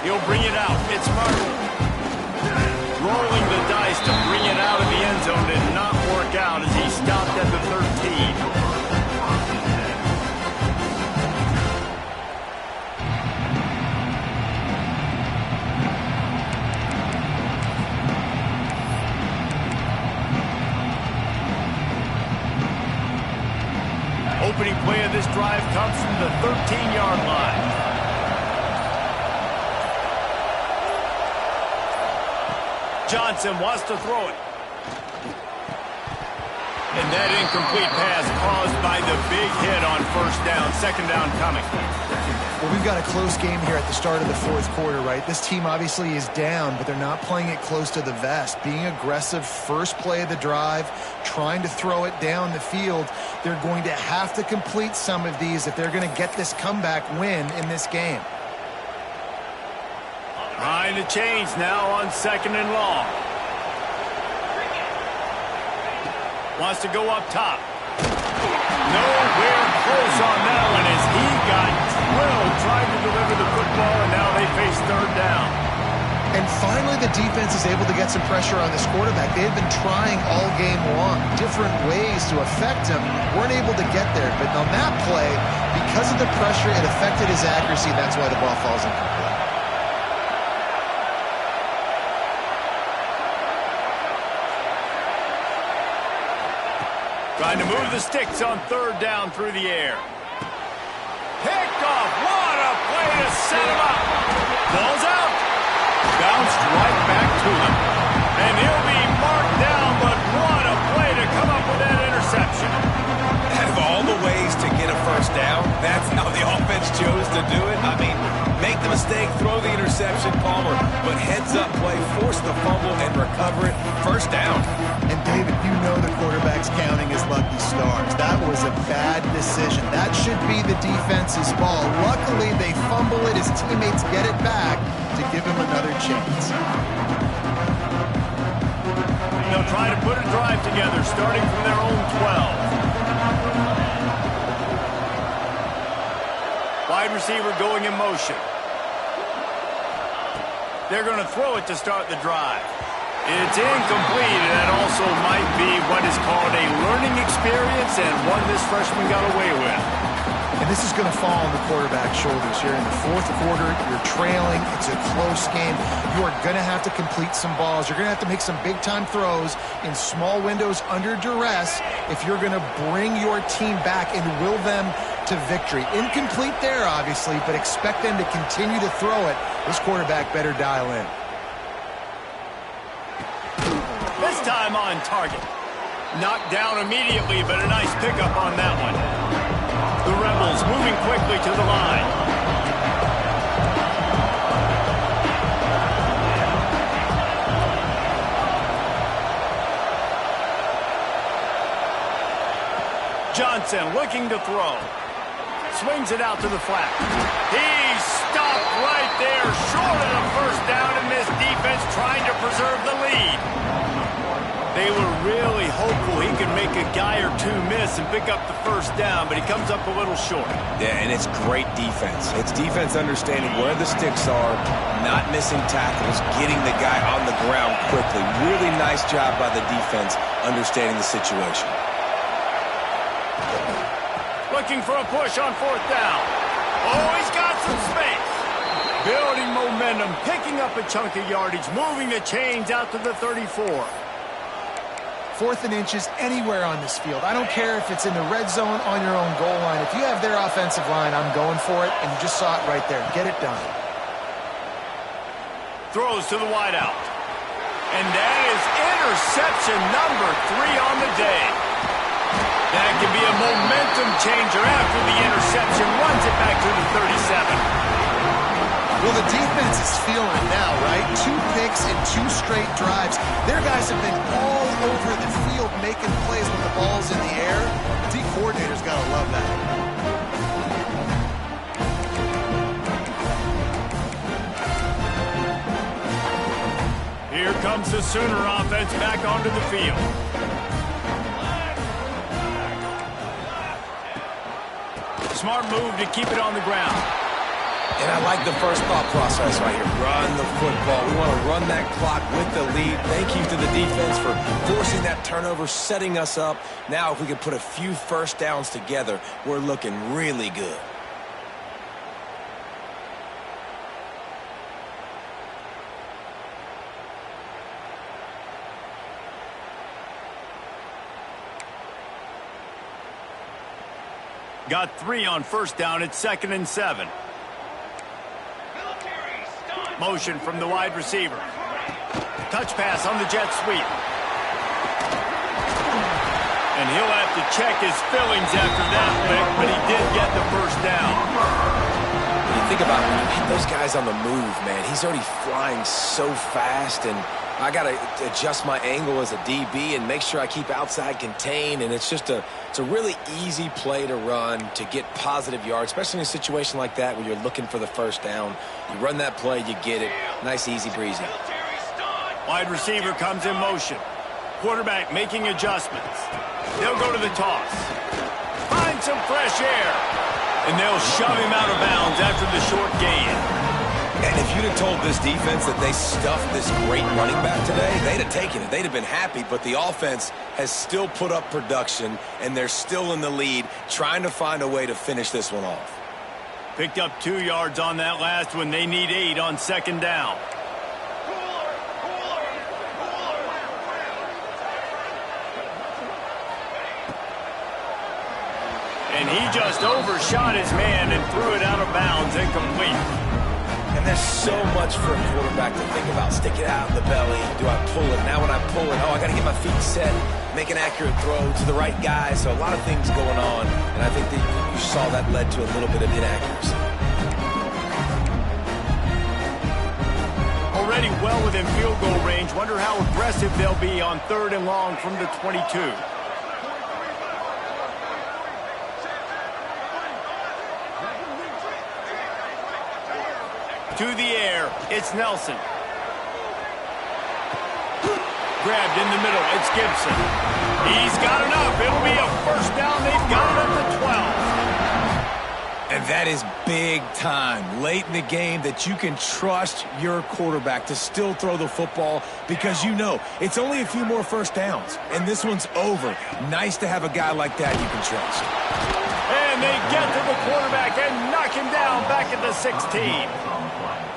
S1: He'll bring it out. It's Martin. Rolling the dice to bring it out of the end zone did not work out as he stopped at the 13. Opening play of this drive comes from the 13-yard line. Johnson wants to throw it. And that incomplete pass caused by the big hit on first down. Second down coming.
S3: Well, we've got a close game here at the start of the fourth quarter, right? This team obviously is down, but they're not playing it close to the vest. Being aggressive, first play of the drive, trying to throw it down the field. They're going to have to complete some of these if they're going to get this comeback win in this game.
S1: Behind the chains now on second and long. Wants to go up top. Nowhere close on that one as he got drilled trying to deliver the football, and now they face third down.
S3: And finally the defense is able to get some pressure on this quarterback. They had been trying all game long, different ways to affect him, weren't able to get there. But on that play, because of the pressure, it affected his accuracy. That's why the ball falls incomplete.
S1: Trying to move the sticks on third down through the air. Picked off. What a play to set him up. Ball's out. Bounced right back to him. And he'll be marked down, but what a play to come up with that interception.
S2: Out of all the ways to get a first down, that's how the offense chose to do it. I mean, make the mistake, throw the interception, Palmer, but heads-up play, force the fumble, and recover it. First down.
S3: And, David, you know the quarterback's counting his lucky stars. That was a bad decision. That should be the defense's ball. Luckily, they fumble it. His teammates get it back to give him another chance.
S1: They'll try to put a drive together, starting from their own 12. Wide receiver going in motion. They're going to throw it to start the drive. It's incomplete, and that also might be what is called a learning experience and one this freshman got away with.
S3: And this is going to fall on the quarterback's shoulders here in the fourth quarter. You're trailing. It's a close game. You are going to have to complete some balls. You're going to have to make some big-time throws in small windows under duress if you're going to bring your team back and will them to victory. Incomplete there, obviously, but expect them to continue to throw it. This quarterback better dial in.
S1: This time on target. Knocked down immediately, but a nice pickup on that one. The Rebels moving quickly to the line. Johnson looking to throw. Swings it out to the flat. He stopped right there, short of the first down, and this defense trying to preserve the lead. They were really hopeful he could make a guy or two miss and pick up the first down, but he comes up a little short.
S2: Yeah, and it's great defense. It's defense understanding where the sticks are, not missing tackles, getting the guy on the ground quickly. Really nice job by the defense understanding the situation.
S1: Looking for a push on fourth down. Oh, he's got some space. Building momentum, picking up a chunk of yardage, moving the chains out to the 34.
S3: 4th and inches anywhere on this field. I don't care if it's in the red zone on your own goal line. If you have their offensive line, I'm going for it, and you just saw it right there. Get it done.
S1: Throws to the wideout. And that is interception number 3 on the day. That could be a momentum changer after the interception. Runs it back to the 37.
S3: Well, the defense is feeling it now, right? 2 picks and 2 straight drives. Their guys have been all over the field making plays with the balls in the air. The D coordinator's got to love that.
S1: Here comes the Sooner offense back onto the field. Smart move to keep it on the ground.
S2: And I like the first thought process right here. Run the football. We want to run that clock with the lead. Thank you to the defense for forcing that turnover, setting us up. Now, if we can put a few first downs together, we're looking really good.
S1: Got 3 on first down at 2nd and 7. Motion from the wide receiver. Touch pass on the jet sweep. And he'll have to check his fillings after that lick, but he did get the first down.
S2: When you think about it, those guys on the move, man, he's already flying so fast, and I got to adjust my angle as a DB and make sure I keep outside contained, and it's just it's a really easy play to run to get positive yards, especially in a situation like that where you're looking for the first down. You run that play, you get it. Nice, easy breezy.
S1: Wide receiver comes in motion. Quarterback making adjustments. They'll go to the toss. Find some fresh air. And they'll shove him out of bounds after the short gain.
S2: And if you'd have told this defense that they stuffed this great running back today, they'd have taken it. They'd have been happy, but the offense has still put up production, and they're still in the lead, trying to find a way to finish this one off.
S1: Picked up 2 yards on that last one. They need 8 on 2nd down. And he just overshot his man and threw it out of bounds, incomplete.
S2: And there's so much for a quarterback to think about. Stick it out in the belly. Do I pull it? Now when I pull it, I got to get my feet set, make an accurate throw to the right guy. So a lot of things going on, and I think that you saw that led to a little bit of inaccuracy.
S1: Already well within field goal range. Wonder how aggressive they'll be on 3rd and long from the 22. To the air, it's Nelson. Grabbed in the middle, it's Gibson. He's got enough. It'll be a first down. They've got it at the 12.
S2: And that is big time, late in the game, that you can trust your quarterback to still throw the football because you know it's only a few more first downs, and this one's over. Nice to have a guy like that you can trust.
S1: And they get to the quarterback and knock him down back at the 16.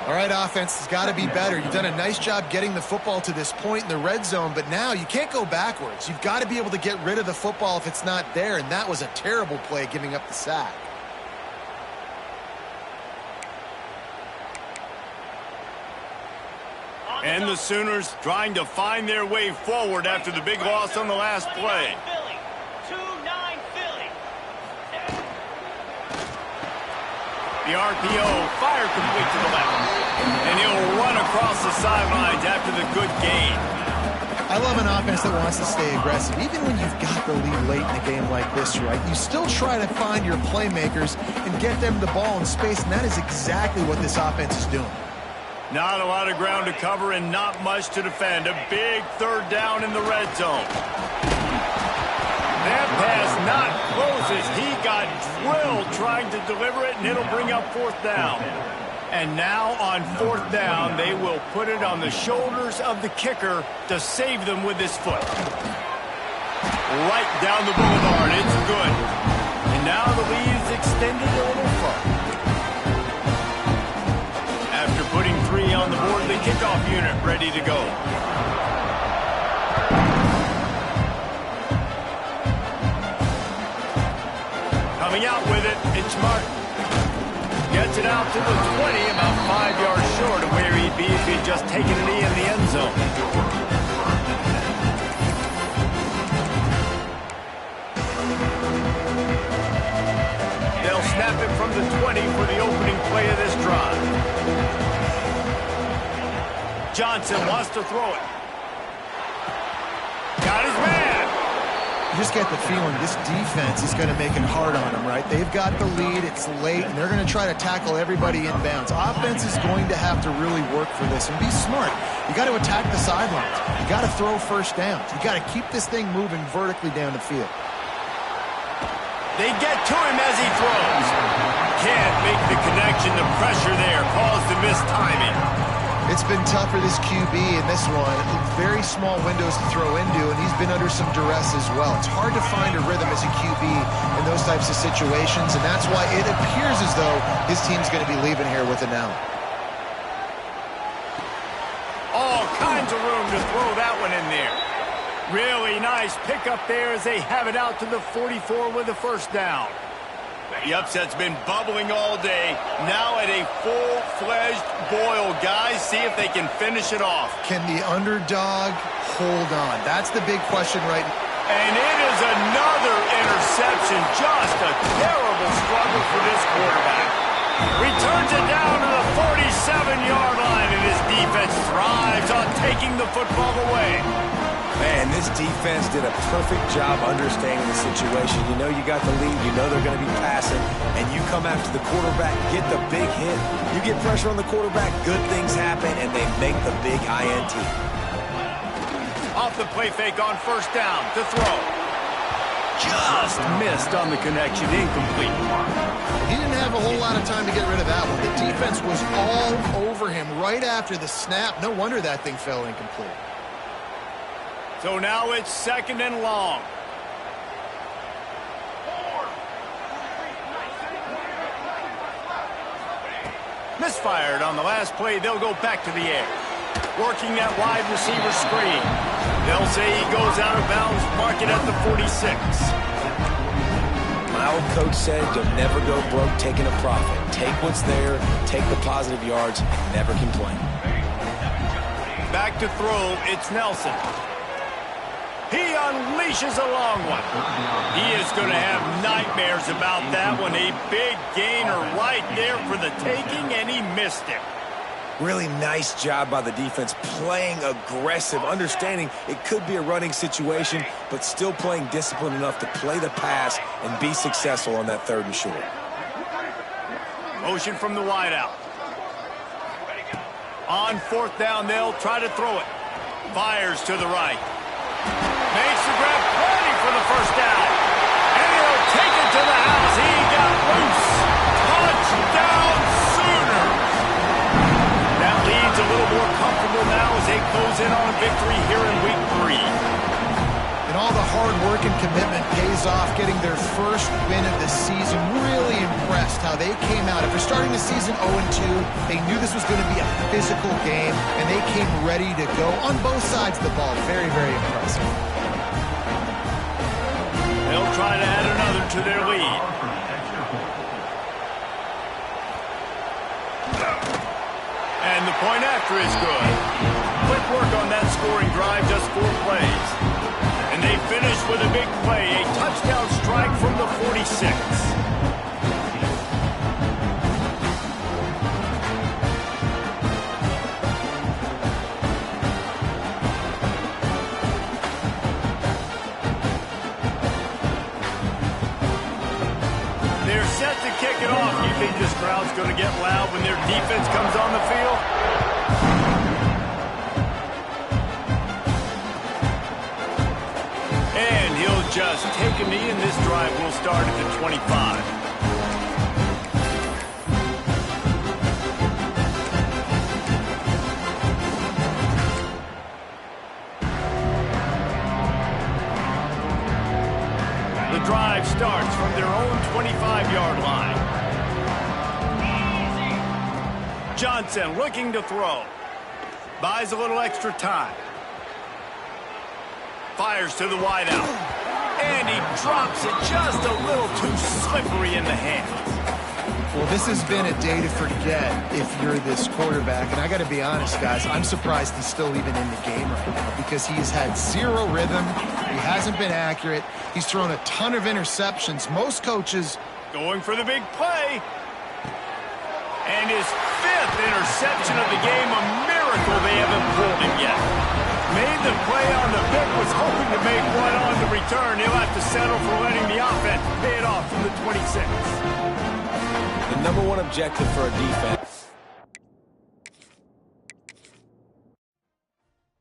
S3: All right, offense has got to be better. You've done a nice job getting the football to this point in the red zone, but now you can't go backwards. You've got to be able to get rid of the football if it's not there, and that was a terrible play giving up the sack.
S1: And the Sooners trying to find their way forward after the big loss on the last play. The RPO, fire complete to the left. And he'll run across the sidelines after the good gain.
S3: I love an offense that wants to stay aggressive. Even when you've got the lead late in a game like this, right, you still try to find your playmakers and get them the ball in space, and that is exactly what this offense is doing.
S1: Not a lot of ground to cover and not much to defend. A big 3rd down in the red zone. That pass not closes. He got drilled trying to deliver it, and it'll bring up 4th down. And now on 4th down, they will put it on the shoulders of the kicker to save them with his foot. Right down the boulevard. It's good. And now the lead is extended a little further. After putting 3 on the board, the kickoff unit ready to go. Coming out with it, it's Martin. Gets it out to the 20, about 5 yards short of where he'd be if he'd just taken a knee in the end zone. They'll snap it from the 20 for the opening play of this drive. Johnson wants to throw it. Got his man.
S3: You just get the feeling this defense is going to make it hard on them, right? They've got the lead, it's late, and they're going to try to tackle everybody inbounds. Offense is going to have to really work for this and be smart. You got to attack the sidelines. You got to throw first downs. You got to keep this thing moving vertically down the field.
S1: They get to him as he throws. Can't make the connection. The pressure there caused the missed timing.
S3: It's been tough for this QB in this one. Very small windows to throw into, and he's been under some duress as well. It's hard to find a rhythm as a QB in those types of situations, and that's why it appears as though his team's going to be leaving here with an L.
S1: All kinds of room to throw that one in there. Really nice pickup there as they have it out to the 44 with the first down. The upset's been bubbling all day. Now at a full-fledged boil. Guys, see if they can finish it off.
S3: Can the underdog hold on? That's the big question right now.
S1: And it is another interception. Just a terrible struggle for this quarterback. Returns it down to the 47-yard line, and his defense thrives on taking the football away.
S2: Man, this defense did a perfect job understanding the situation. You know you got the lead. You know they're going to be passing. And you come after the quarterback, get the big hit. You get pressure on the quarterback, good things happen, and they make the big INT.
S1: Off the play fake on first down to throw. Just missed on the connection. Incomplete.
S3: He didn't have a whole lot of time to get rid of that one. The defense was all over him right after the snap. No wonder that thing fell incomplete.
S1: So now it's 2nd and long. Misfired on the last play. They'll go back to the air. Working that wide receiver screen. They'll say he goes out of bounds. Mark it at the 46.
S2: I old coach said, you'll never go broke taking a profit. Take what's there, take the positive yards, and never complain.
S1: Back to throw, it's Nelson. He unleashes a long one. He is going to have nightmares about that one. A big gainer right there for the taking, and he missed it.
S2: Really nice job by the defense, playing aggressive, understanding it could be a running situation, but still playing disciplined enough to play the pass and be successful on that 3rd and short.
S1: Motion from the wideout. On 4th down, they'll try to throw it. Fires to the right. Makes the grab, plenty for the 1st down. And he'll take it to the house. He got loose. Touchdown Sooners. That lead's a little more comfortable now as they close in on a victory here in week 3.
S3: And all the hard work and commitment pays off, getting their first win of the season. Really impressed how they came out. After starting the season 0-2, they knew this was going to be a physical game, and they came ready to go on both sides of the ball. Very, very impressive.
S1: They'll try to add another to their lead. And the point after is good. Quick work on that scoring drive, just 4 plays. And they finish with a big play, a touchdown strike from the 46. They're set to kick it off. You think this crowd's going to get loud when their defense comes on the field? And he'll just take a knee, and this drive will start at the 25. The drive starts from their own 25-yard line. Johnson looking to throw. Buys a little extra time. Fires to the wideout. And he drops it just a little too slippery in the hands.
S3: Well, this has been a day to forget if you're this quarterback. And I got to be honest, guys, I'm surprised he's still even in the game right now because he's had 0 rhythm. He hasn't been accurate. He's thrown a ton of interceptions. Most coaches...
S1: Going for the big play. And his 5th interception of the game, a miracle they haven't pulled him yet. Made the play on the pick, was hoping to make one on the return. He'll have to settle for letting the offense pay it off from the 26.
S2: The #1 objective for a defense